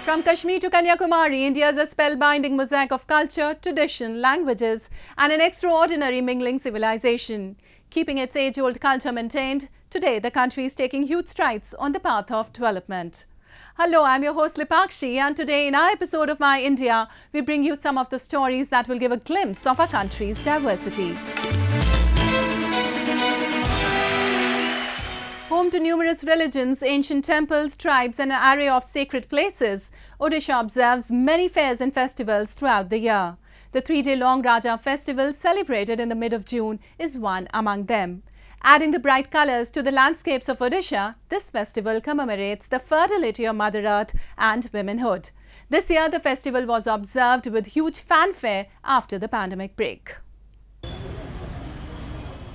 From Kashmir to Kanyakumari, India is a spellbinding mosaic of culture, tradition, languages and an extraordinary mingling civilization. Keeping its age-old culture maintained, today the country is taking huge strides on the path of development. Hello, I'm your host Lipakshi, and today in our episode of My India, we bring you some of the stories that will give a glimpse of our country's diversity. Home to numerous religions, ancient temples, tribes and an array of sacred places, Odisha observes many fairs and festivals throughout the year. The 3-day-long Raja festival, celebrated in the mid of June, is one among them. Adding the bright colours to the landscapes of Odisha, this festival commemorates the fertility of Mother Earth and womanhood. This year, the festival was observed with huge fanfare after the pandemic break.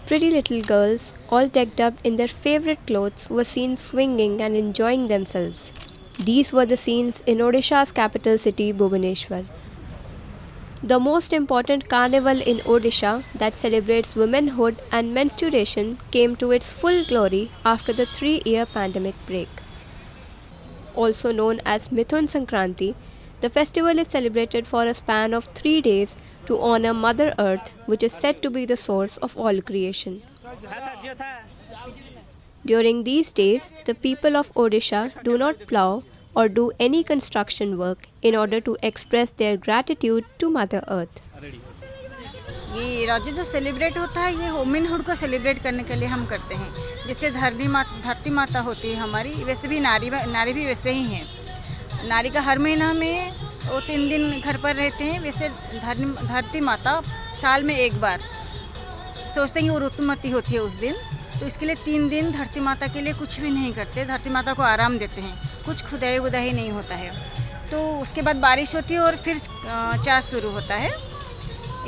Pretty little girls, all decked up in their favourite clothes, were seen swinging and enjoying themselves. These were the scenes in Odisha's capital city, Bhubaneshwar. The most important carnival in Odisha that celebrates womanhood and menstruation came to its full glory after the 3-year pandemic break. Also known as Mithun Sankranti, the festival is celebrated for a span of 3 days to honor Mother Earth, which is said to be the source of all creation. During these days, the people of Odisha do not plow or do any construction work in order to express their gratitude to Mother Earth. ये राजा जो celebrate होता है, ये womanhood को celebrate करने के लिए हम करते हैं. जैसे धरती माता होती है हमारी, वैसे भी नारी भी वैसे ही हैं. नारी का हर महीना में वो 3 दिन घर पर रहते हैं. वैसे धरती माता साल में एक बार सोचते हैं कि वो ऋतुमती होती है उस दिन, तो इसके लिए 3 दिन धरती माता के लिए कुछ भी नहीं करते. धरती माता को आराम देते हैं, कुछ खुदाई वुदाई नहीं होता है. तो उसके बाद बारिश होती है और फिर चाँद शुरू होता है.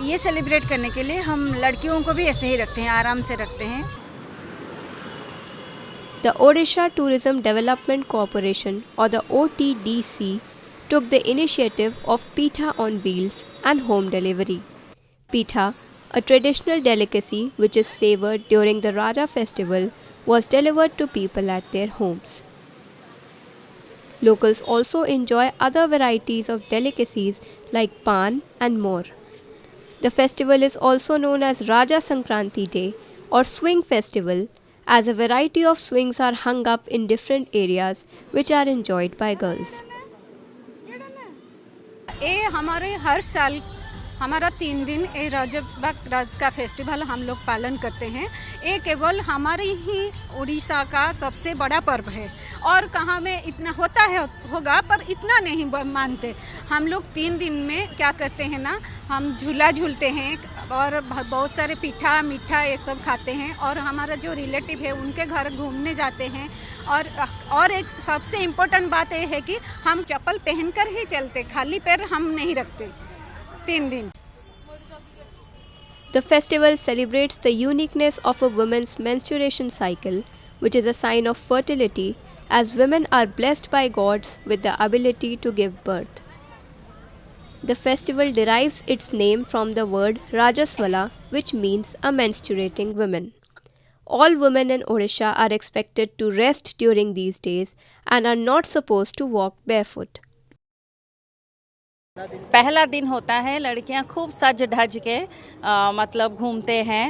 ये सेलिब्रेट करने के लिए हम लड़कियों को भी ऐसे ही रखते हैं, आराम से रखते हैं. The Odisha Tourism Development Corporation, or the OTDC, took the initiative of Pitha on Wheels and home delivery. Pitha, a traditional delicacy which is savoured during the Raja festival, was delivered to people at their homes. Locals also enjoy other varieties of delicacies like pan and more. The festival is also known as Raja Sankranti Day or Swing Festival, as a variety of swings are hung up in different areas which are enjoyed by girls. ये हमारे हर साल हमारा 3 दिन ये राज का festival हम लोग पालन करते हैं. ये केवल हमारे ही उड़ीसा का सबसे बड़ा पर्व है और कहाँ में इतना होता है होगा, पर इतना नहीं मानते. हम लोग 3 दिन में क्या करते हैं ना, हम झूला झूलते हैं और बहुत सारे पीठा मीठा ये सब खाते हैं और हमारा जो रिलेटिव है उनके घर घूमने जाते हैं. और एक सबसे इम्पोर्टेंट बात ये है कि हम चप्पल पहनकर ही चलते, खाली पैर हम नहीं रखते 3 दिन. The festival celebrates the uniqueness of a woman's menstruation cycle, which is a sign of fertility, as women are blessed by gods with the ability to give birth. The festival derives its name from the word Rajaswala, which means a menstruating woman. All women in Odisha are expected to rest during these days and are not supposed to walk barefoot. पहला दिन होता है, लड़कियां खूब सज धज के मतलब घूमते हैं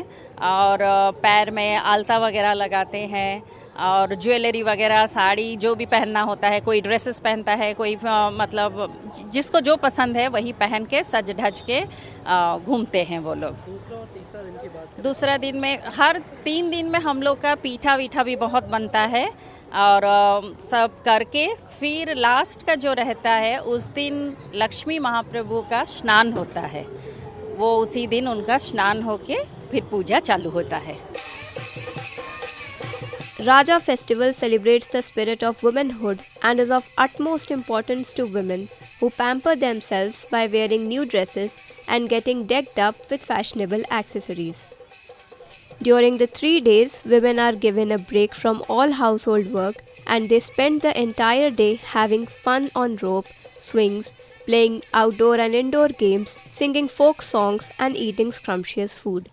और पैर में आलता वगैरह लगाते हैं और ज्वेलरी वगैरह साड़ी जो भी पहनना होता है, कोई ड्रेसेस पहनता है, कोई मतलब जिसको जो पसंद है वही पहन के सज धज के घूमते हैं वो लोग. दूसरा दिन में हर 3 दिन में हम लोग का पीठा वीठा भी बहुत बनता है और सब करके फिर लास्ट का जो रहता है उस दिन लक्ष्मी महाप्रभु का स्नान होता है. वो उसी दिन उनका स्नान होके फिर पूजा चालू होता है. Raja festival celebrates the spirit of womanhood and is of utmost importance to women who pamper themselves by wearing new dresses and getting decked up with fashionable accessories. During the 3 days, women are given a break from all household work and they spend the entire day having fun on rope, swings, playing outdoor and indoor games, singing folk songs and eating scrumptious food.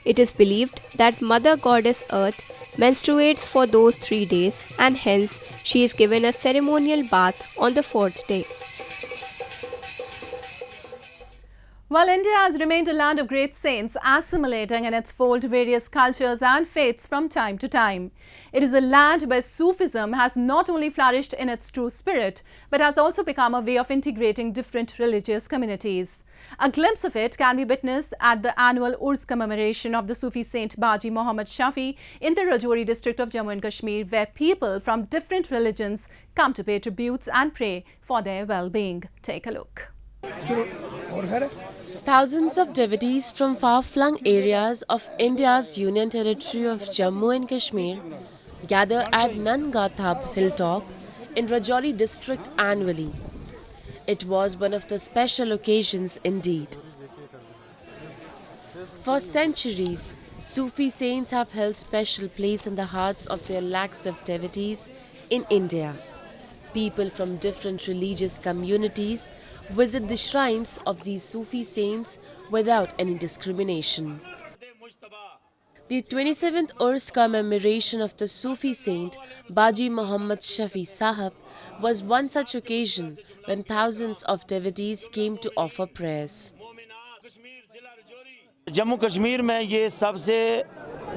It is believed that Mother Goddess Earth menstruates for those 3 days, and hence she is given a ceremonial bath on the 4th day. While India has remained a land of great saints, assimilating in its fold various cultures and faiths from time to time, it is a land where Sufism has not only flourished in its true spirit, but has also become a way of integrating different religious communities. A glimpse of it can be witnessed at the annual Urs commemoration of the Sufi saint Baji Mohammad Shafi in the Rajouri district of Jammu and Kashmir, where people from different religions come to pay tributes and pray for their well-being. Take a look. Thousands of devotees from far-flung areas of India's Union Territory of Jammu and Kashmir gather at Nangathab hilltop in Rajouri district annually. It was one of the special occasions indeed. For centuries, Sufi saints have held special place in the hearts of their lakhs of devotees in India. People from different religious communities visit the shrines of these Sufi saints without any discrimination. The 27th Urs commemoration of the Sufi saint Baji Mohammad Shafi Sahab was one such occasion when thousands of devotees came to offer prayers. Jammu Kashmir में ये सबसे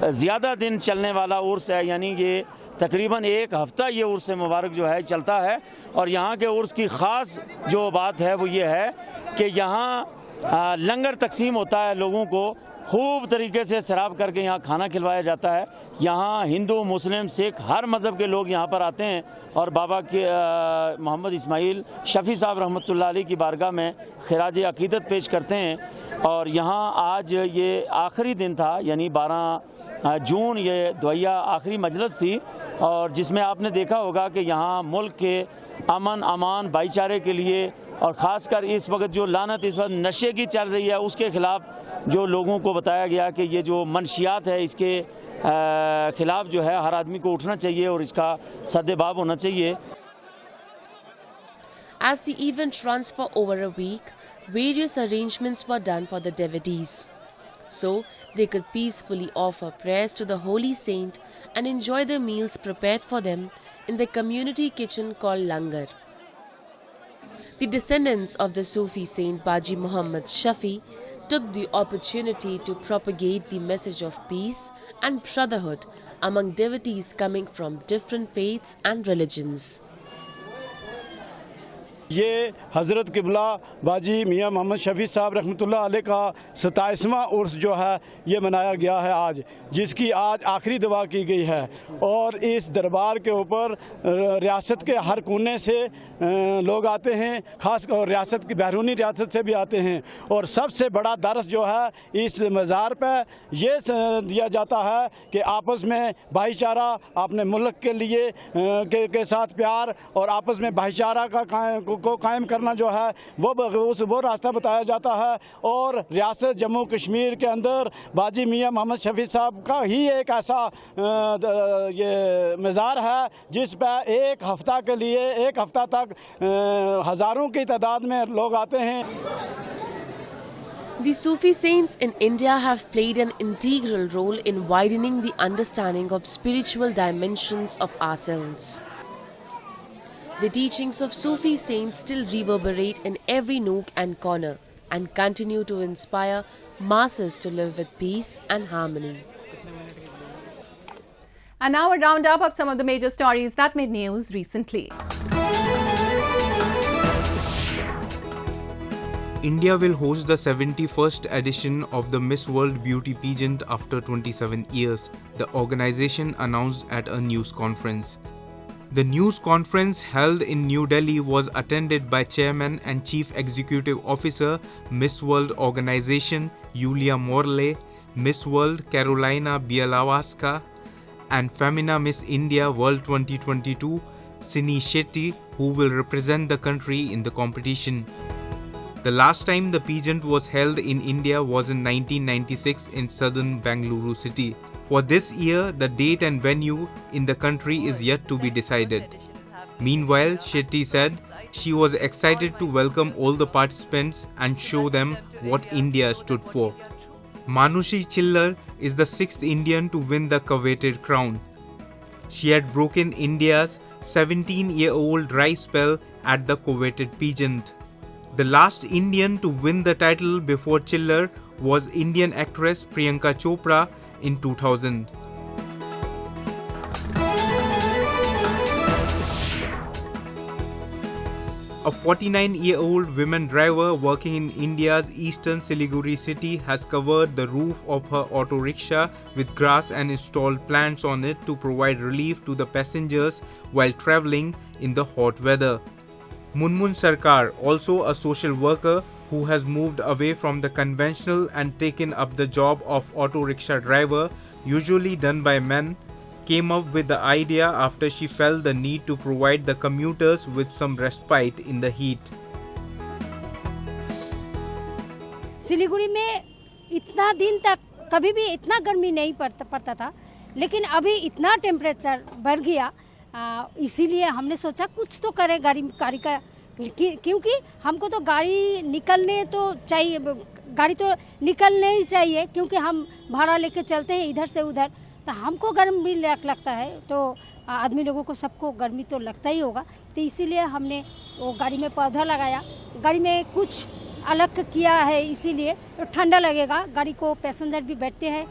ज़्यादा दिन चलने वाला उर्स है, यानी ये तकरीबन एक हफ़्ता ये उर्स मुबारक जो है चलता है। और यहाँ के उर्स की ख़ास जो बात है वो ये है कि यहाँ लंगर तकसीम होता है, लोगों को खूब तरीके से शराब करके यहाँ खाना खिलवाया जाता है। यहाँ हिंदू, मुस्लिम, सिख हर मज़हब के लोग यहाँ पर आते हैं और बाबा के मोहम्मद इस्माइल शफ़ी साहब रहमतुल्लाह अलैह की बारगाह में खिराज अक़ीदत पेश करते हैं। और यहाँ आज ये आखिरी दिन था, यानी 12 जून ये दुआया आखिरी मजलिस थी, और जिसमें आपने देखा होगा कि यहाँ मुल्क के अमन अमान भाईचारे के लिए और ख़ासकर इस वक्त जो लानत इस वक्त नशे की चल रही है उसके ख़िलाफ़ जो लोगों को बताया गया कि ये जो मनशियात है इसके ख़िलाफ़ जो है हर आदमी को उठना चाहिए और इसका सद्देबाब होना चाहिए। As the event runs for over a week, various arrangements were done for the devotees, so they could peacefully offer prayers to the holy saint and enjoy the meals prepared for them in the community kitchen called Langar. The descendants of the Sufi saint Baji Mohammad Shafi took the opportunity to propagate the message of peace and brotherhood among devotees coming from different faiths and religions. ये हज़रत क़िबला बाजी मियाँ मोहम्मद शफ़ी साहब रहमतुल्लाह अलैह का 27वां उर्स जो है ये मनाया गया है आज, जिसकी आज आखिरी दुआ की गई है। और इस दरबार के ऊपर रियासत के हर कोने से लोग आते हैं, ख़ास और रियासत की बैरूनी रियासत से भी आते हैं। और सबसे बड़ा दर्स जो है इस मज़ार पर ये दिया जाता है कि आपस में भाईचारा, अपने मुल्क के लिए के साथ प्यार और आपस में भाईचारा को कायम करना जो है वो रास्ता बताया जाता है। और रियासत जम्मू कश्मीर के अंदर बाजी मियाँ मोहम्मद शफ़ी साहब का ही एक ऐसा ये मज़ार है जिस पर एक हफ़्ता तक हज़ारों की तादाद में लोग आते हैं। The Sufi saints in India have played an integral role in widening the understanding of spiritual dimensions of ourselves. The teachings of Sufi saints still reverberate in every nook and corner and continue to inspire masses to live with peace and harmony. And now a roundup of some of the major stories that made news recently. India will host the 71st edition of the Miss World Beauty Pageant after 27 years, the organization announced at a news conference. The news conference held in New Delhi was attended by Chairman and Chief Executive Officer, Miss World Organization, Yulia Morley, Miss World Carolina Bielawska, and Femina Miss India World 2022, Sini Shetty, who will represent the country in the competition. The last time the pageant was held in India was in 1996 in southern Bengaluru city. For this year, the date and venue in the country is yet to be decided. Meanwhile, Shetty said she was excited to welcome all the participants and show them what India stood for. Manushi Chillar is the sixth Indian to win the coveted crown. She had broken India's 17-year-old dry spell at the coveted pageant. The last Indian to win the title before Chillar was Indian actress Priyanka Chopra in 2000. A 49-year-old woman driver working in India's eastern Siliguri city has covered the roof of her auto rickshaw with grass and installed plants on it to provide relief to the passengers while travelling in the hot weather. Munmun Sarkar, also a social worker who has moved away from the conventional and taken up the job of auto rickshaw driver, usually done by men, came up with the idea after she felt the need to provide the commuters with some respite in the heat. Siliguri में इतना दिन तक कभी भी इतना गर्मी नहीं पड़ता था, लेकिन अभी इतना टेम्परेचर बढ़ गया, इसीलिए हमने सोचा कुछ तो करें गाड़ी का, क्योंकि हमको तो गाड़ी निकलने तो चाहिए, गाड़ी तो निकलने ही चाहिए, क्योंकि हम भाड़ा लेके चलते हैं इधर से उधर, तो हमको गर्म भी लगता है, तो आदमी लोगों को सबको गर्मी तो लगता ही होगा, तो इसीलिए हमने वो गाड़ी में पौधा लगाया, गाड़ी में कुछ अलग किया है, इसीलिए तो ठंडा लगेगा, गाड़ी को पैसेंजर भी बैठते हैं.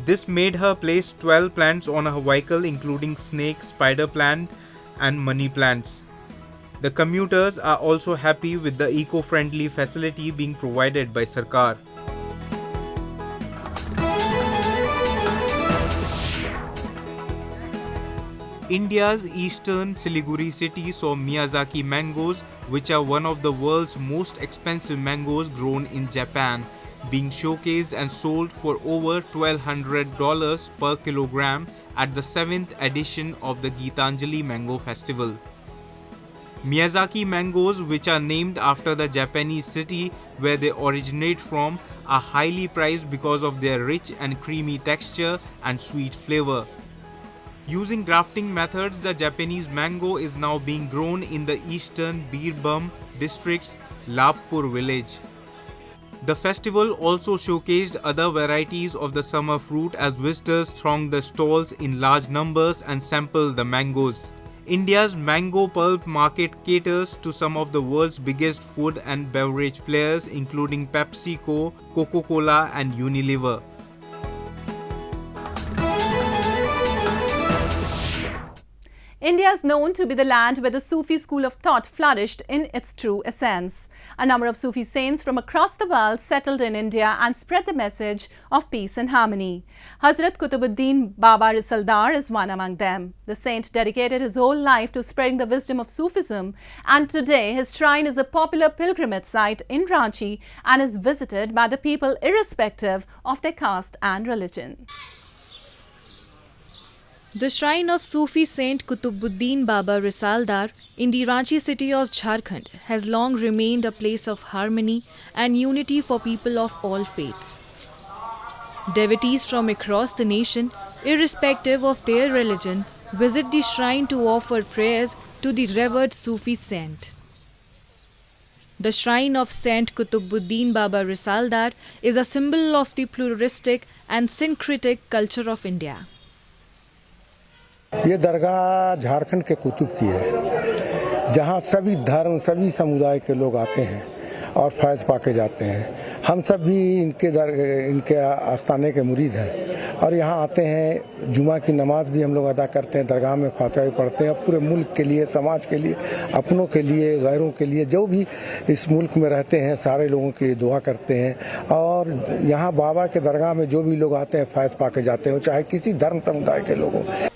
This made her place 12 plants on her vehicle, including snake, spider plant and money plants. The commuters are also happy with the eco-friendly facility being provided by Sarkar. India's eastern Siliguri city saw Miyazaki mangoes, which are one of the world's most expensive mangoes grown in Japan, being showcased and sold for over $1,200 per kilogram at the 7th edition of the Geetanjali Mango Festival. Miyazaki mangoes, which are named after the Japanese city where they originate from, are highly prized because of their rich and creamy texture and sweet flavor. Using grafting methods, the Japanese mango is now being grown in the eastern Birbhum district's Labpur village. The festival also showcased other varieties of the summer fruit as visitors thronged the stalls in large numbers and sampled the mangoes. India's mango pulp market caters to some of the world's biggest food and beverage players, including PepsiCo, Coca-Cola and Unilever. India is known to be the land where the Sufi school of thought flourished in its true essence. A number of Sufi saints from across the world settled in India and spread the message of peace and harmony. Hazrat Qutubuddin Baba Risaldar is one among them. The saint dedicated his whole life to spreading the wisdom of Sufism, and today his shrine is a popular pilgrimage site in Ranchi and is visited by the people irrespective of their caste and religion. The shrine of Sufi Saint Qutubuddin Baba Risaldar in the Ranchi city of Jharkhand has long remained a place of harmony and unity for people of all faiths. Devotees from across the nation, irrespective of their religion, visit the shrine to offer prayers to the revered Sufi saint. The shrine of Saint Qutubuddin Baba Risaldar is a symbol of the pluralistic and syncretic culture of India. ये दरगाह झारखंड के कुतुब की है, जहाँ सभी धर्म सभी समुदाय के लोग आते हैं और फैज़ पाके जाते हैं. हम सब भी इनके आस्थाने के मुरीद हैं और यहाँ आते हैं. जुमा की नमाज भी हम लोग अदा करते हैं, दरगाह में फातिहा पढ़ते हैं. पूरे मुल्क के लिए, समाज के लिए, अपनों के लिए, गैरों के लिए, जो भी इस मुल्क में रहते हैं सारे लोगों के लिए दुआ करते हैं. और यहाँ बाबा के दरगाह में जो भी लोग आते हैं फैज़ पाके जाते हैं, चाहे किसी धर्म समुदाय के लोग हों.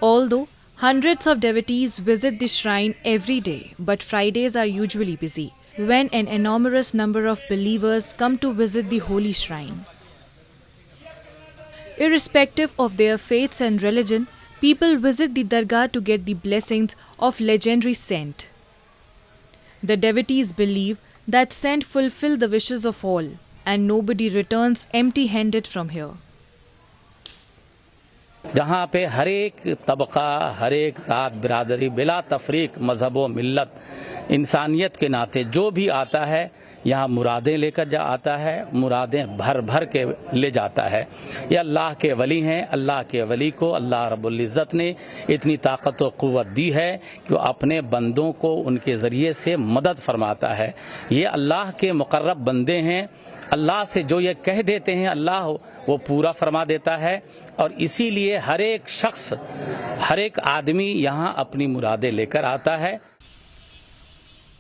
Although hundreds of devotees visit the shrine every day, but Fridays are usually busy, when an enormous number of believers come to visit the holy shrine. Irrespective of their faiths and religion, people visit the dargah to get the blessings of legendary saint. The devotees believe that saint fulfill the wishes of all, and nobody returns empty-handed from here. जहाँ पे हर एक तबका, हर एक साथ बिरादरी बिला तफरीक, मजहब व मिल्लत, इंसानियत के नाते जो भी आता है यहाँ मुरादें लेकर आता है, मुरादें भर भर के ले जाता है। ये अल्लाह के वली हैं। अल्लाह के वली को अल्लाह रब्बुल इज़्ज़त ने इतनी ताकत और क़ुव्वत दी है कि वो अपने बंदों को उनके ज़रिए से मदद फरमाता है। ये अल्लाह के मुक़र्रब बंदे हैं। अल्लाह से जो ये कह देते हैं अल्लाह वो पूरा फरमा देता है, और इसीलिए हर एक शख्स, हर एक आदमी यहाँ अपनी मुरादें लेकर आता है।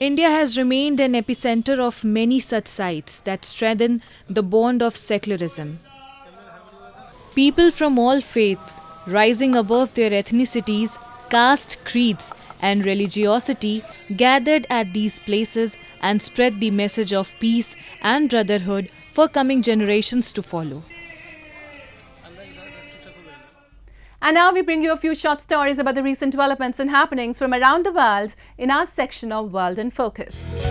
India has remained an epicenter of many such sites that strengthen the bond of secularism. People from all faiths, rising above their ethnicities, caste, creeds, and religiosity, gathered at these places and spread the message of peace and brotherhood for coming generations to follow. And now we bring you a few short stories about the recent developments and happenings from around the world in our section of World in Focus.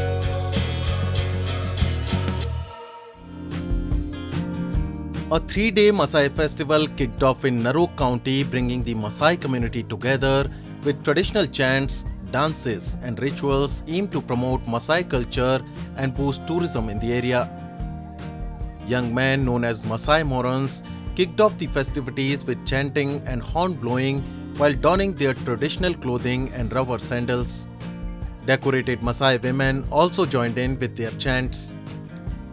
A 3-day Maasai festival kicked off in Narok County, bringing the Maasai community together with traditional chants, dances and rituals aimed to promote Maasai culture and boost tourism in the area. Young men known as Maasai Morons kicked off the festivities with chanting and horn blowing while donning their traditional clothing and rubber sandals. Decorated Maasai women also joined in with their chants.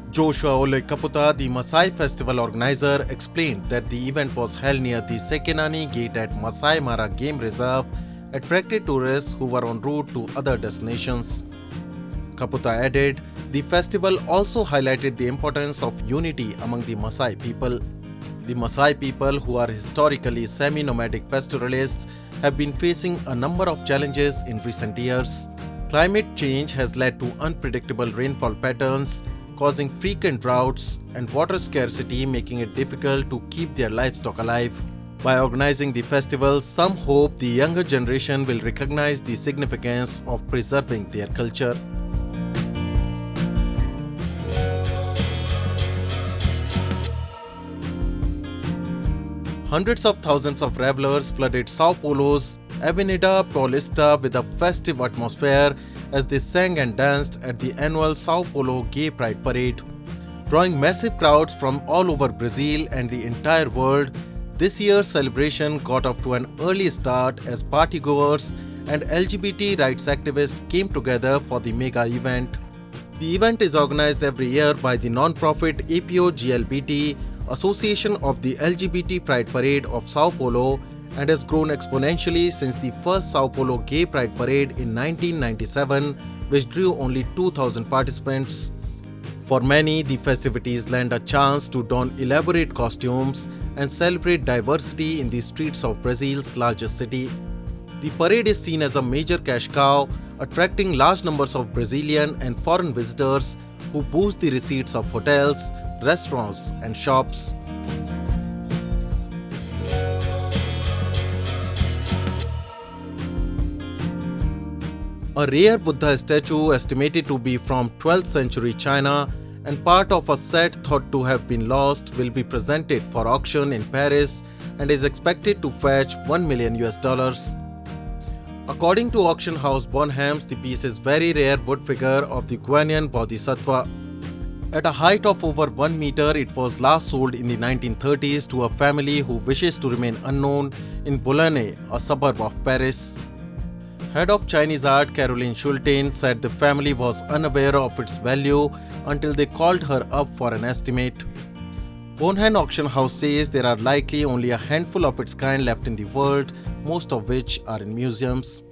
Joshua Ole Kaputa, the Maasai festival organizer, explained that the event was held near the Sekenani gate at Masai Mara Game Reserve, attracted tourists who were en route to other destinations. Kaputa added, the festival also highlighted the importance of unity among the Maasai people. The Maasai people, who are historically semi-nomadic pastoralists, have been facing a number of challenges in recent years. Climate change has led to unpredictable rainfall patterns, causing frequent droughts and water scarcity, making it difficult to keep their livestock alive. By organizing the festival, some hope the younger generation will recognize the significance of preserving their culture. Hundreds of thousands of revelers flooded Sao Paulo's Avenida Paulista with a festive atmosphere as they sang and danced at the annual Sao Paulo Gay Pride Parade. Drawing massive crowds from all over Brazil and the entire world, this year's celebration got off to an early start as partygoers and LGBT rights activists came together for the mega event. The event is organized every year by the non-profit APO GLBT, Association of the LGBT Pride Parade of Sao Paulo, and has grown exponentially since the first Sao Paulo Gay Pride Parade in 1997, which drew only 2,000 participants. For many, the festivities lend a chance to don elaborate costumes and celebrate diversity in the streets of Brazil's largest city. The parade is seen as a major cash cow, attracting large numbers of Brazilian and foreign visitors who boost the receipts of hotels, restaurants and shops. A rare Buddha statue estimated to be from 12th century China and part of a set thought to have been lost will be presented for auction in Paris and is expected to fetch $1 million. According to auction house Bonhams, the piece is very rare wood figure of the Guanyin Bodhisattva. At a height of over 1 meter, it was last sold in the 1930s to a family who wishes to remain unknown in Boulogne, a suburb of Paris. Head of Chinese art Caroline Schulten said the family was unaware of its value until they called her up for an estimate. Bonham Auction House says there are likely only a handful of its kind left in the world, most of which are in museums.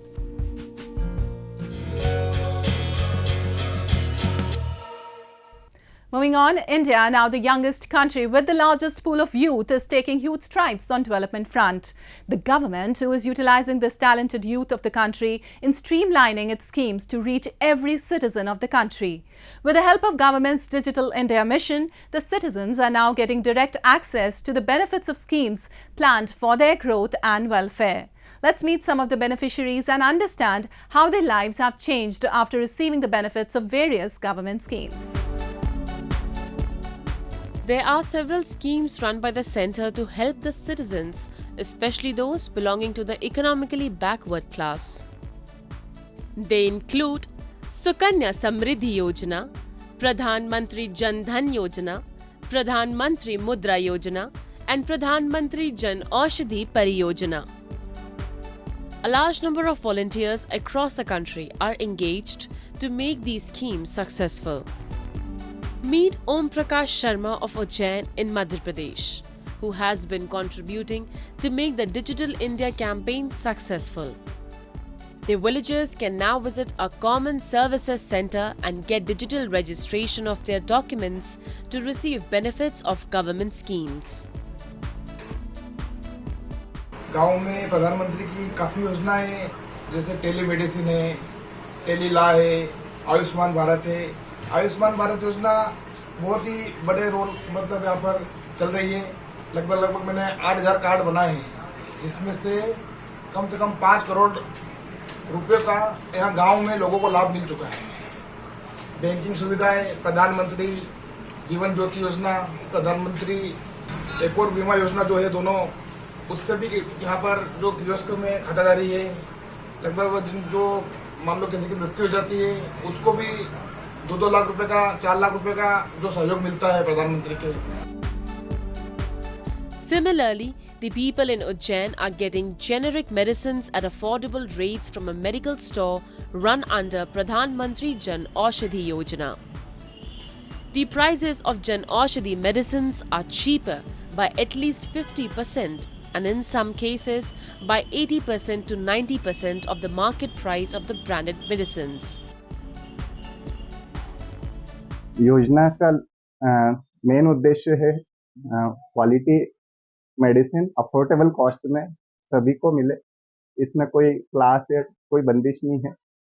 Moving on, India, now the youngest country with the largest pool of youth, is taking huge strides on development front. The government, who is utilizing this talented youth of the country in streamlining its schemes to reach every citizen of the country. With the help of government's Digital India mission, the citizens are now getting direct access to the benefits of schemes planned for their growth and welfare. Let's meet some of the beneficiaries and understand how their lives have changed after receiving the benefits of various government schemes. There are several schemes run by the centre to help the citizens, especially those belonging to the economically backward class. They include Sukanya Samriddhi Yojana, Pradhan Mantri Jan Dhan Yojana, Pradhan Mantri Mudra Yojana and Pradhan Mantri Jan Aushadhi Pariyojana. A large number of volunteers across the country are engaged to make these schemes successful. Meet Om Prakash Sharma of Ujjain in Madhya Pradesh, who has been contributing to make the Digital India campaign successful. The villagers can now visit a common services center and get digital registration of their documents to receive benefits of government schemes. गांव में प्रधानमंत्री की काफ़ी योजनाएं जैसे telemedicine है, टेलीला है, आयुष्मान भारत है। आयुष्मान भारत योजना बहुत ही बड़े रोल मतलब यहाँ पर चल रही है। लगभग मैंने 8,000 कार्ड बनाए हैं, जिसमें से कम 5 करोड़ रुपए का यहाँ गांव में लोगों को लाभ मिल चुका है। बैंकिंग सुविधाएं, प्रधानमंत्री जीवन ज्योति योजना, प्रधानमंत्री एक और बीमा योजना जो है दोनों, उससे भी यहाँ पर जो कियोस्क में खातादारी है, लगभग जो मान लो किसी की मृत्यु हो जाती है उसको भी 2-2 लाख रुपए का, 4 लाख रुपए का जो सहयोग मिलता है प्रधानमंत्री के। Similarly, the people in Ujjain are getting generic medicines at affordable rates from a medical store run under Pradhan Mantri Jan Aushadhi Yojana. The prices of Jan Aushadhi medicines are cheaper by at least 50% and in some cases by 80% to 90% of the market price of the branded medicines. योजना का main उद्देश्य है quality medicine affordable cost में सभी को मिले। इसमें कोई क्लास या कोई बंदिश नहीं है।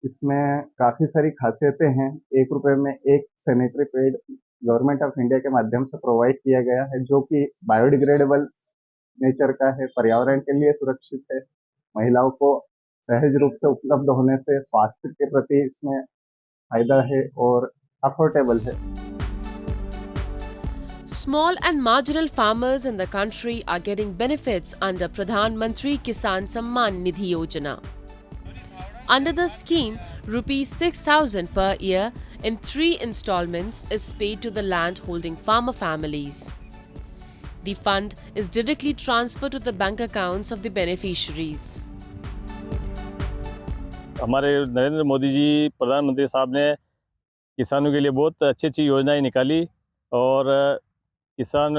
इसमें काफ़ी सारी खासियतें हैं। 1 रुपये में एक sanitary pad government of India के माध्यम से प्रोवाइड किया गया है, जो कि बायोडिग्रेडेबल नेचर का है, पर्यावरण के लिए सुरक्षित है, महिलाओं को सहज रूप से उपलब्ध होने से स्वास्थ्य के प्रति इसमें फायदा है और अफोर्डेबल है। Small and marginal farmers in the country are getting benefits under Pradhan Mantri Kisan Samman Nidhi Yojana. Under the scheme, rupees 6,000 per year in 3 installments is paid to the land-holding farmer families. The fund is directly transferred to the bank accounts of the beneficiaries. हमारे नरेंद्र मोदी जी प्रधानमंत्री साहब ने किसानों के लिए बहुत अच्छी योजनाएं निकाली और किसान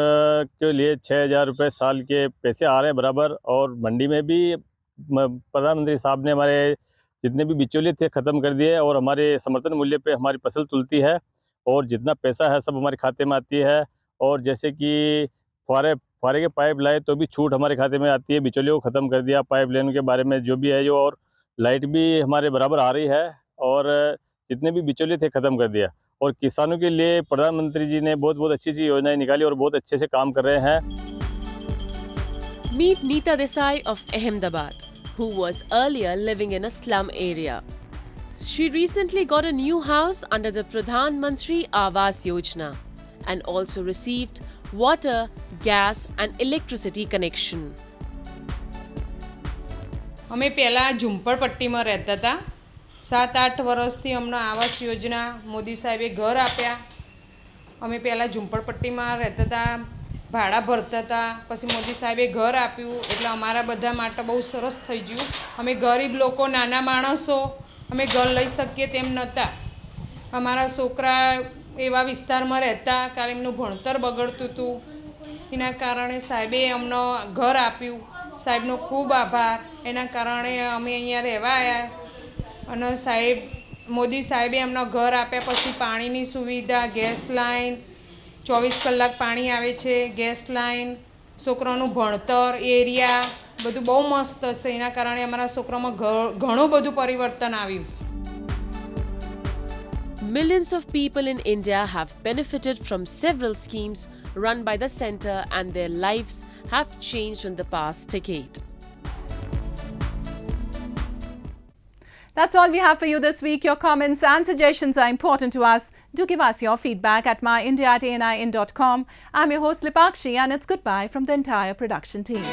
के लिए 6,000 रुपये साल के पैसे आ रहे हैं बराबर। और मंडी में भी प्रधानमंत्री साहब ने हमारे जितने भी बिचौलिए थे ख़त्म कर दिए और हमारे समर्थन मूल्य पे हमारी फसल तुलती है और जितना पैसा है सब हमारे खाते में आती है। और जैसे कि फुहारे के पाइप लाए तो भी छूट हमारे खाते में आती है। बिचौलियों को ख़त्म कर दिया पाइप लाइन के बारे में जो भी है जो, और लाइट भी हमारे बराबर आ रही है और जितने भी बिचौलिए थे ख़त्म कर दिया। और किसानों के लिए प्रधानमंत्री जी ने बहुत अच्छी योजनाएं निकाली और बहुत अच्छे से काम कर रहे हैं। Meet Neeta Desai of Ahmedabad, who was earlier living in a slum area. She recently got a new house under the Pradhan Mantri Awas Yojana and also received water, gas and electricity connection. અમે પહેલાં ઝુંપડપટ્ટીમાં રહેતા હતા। 7-8 વર્ષથી અમને આવાસ યોજના મોદી સાહેબે ઘર આપ્યા। અમે પહેલાં ઝુંપડપટ્ટીમાં રહેતા હતા, ભાડા ભરતા હતા, પછી મોદી સાહેબે ઘર આપ્યું એટલે અમારા બધા માટે બહુ સરસ થઈ ગયું। અમે ગરીબ લોકો, નાના માણસો, અમે ઘર લઈ શકીએ તેમ નહોતા। અમારા છોકરા એવા વિસ્તારમાં રહેતા કારણ એમનું ભણતર બગડતું હતું, એના કારણે સાહેબે અમને ઘર આપ્યું। સાહેબનો ખૂબ આભાર। એના કારણે અમે અહીંયા રહેવા આવ્યા અને સાહેબ મોદી સાહેબે અમને ઘર આપ્યા। પછી પાણીની સુવિધા, ગેસ લાઈન, 24 કલાક પાણી આવે છે, ગેસ લાઈન, છોકરાનું ભણતર, એરિયા બધું બહુ મસ્ત છે। એના કારણે અમારા છોકરામાં ઘણું બધું પરિવર્તન આવ્યું। Millions of people in India have benefited from several schemes run by the centre and their lives have changed in the past decade. That's all we have for you this week. Your comments and suggestions are important to us. Do give us your feedback at myindia@anin.com. I'm your host Lipakshi and it's goodbye from the entire production team.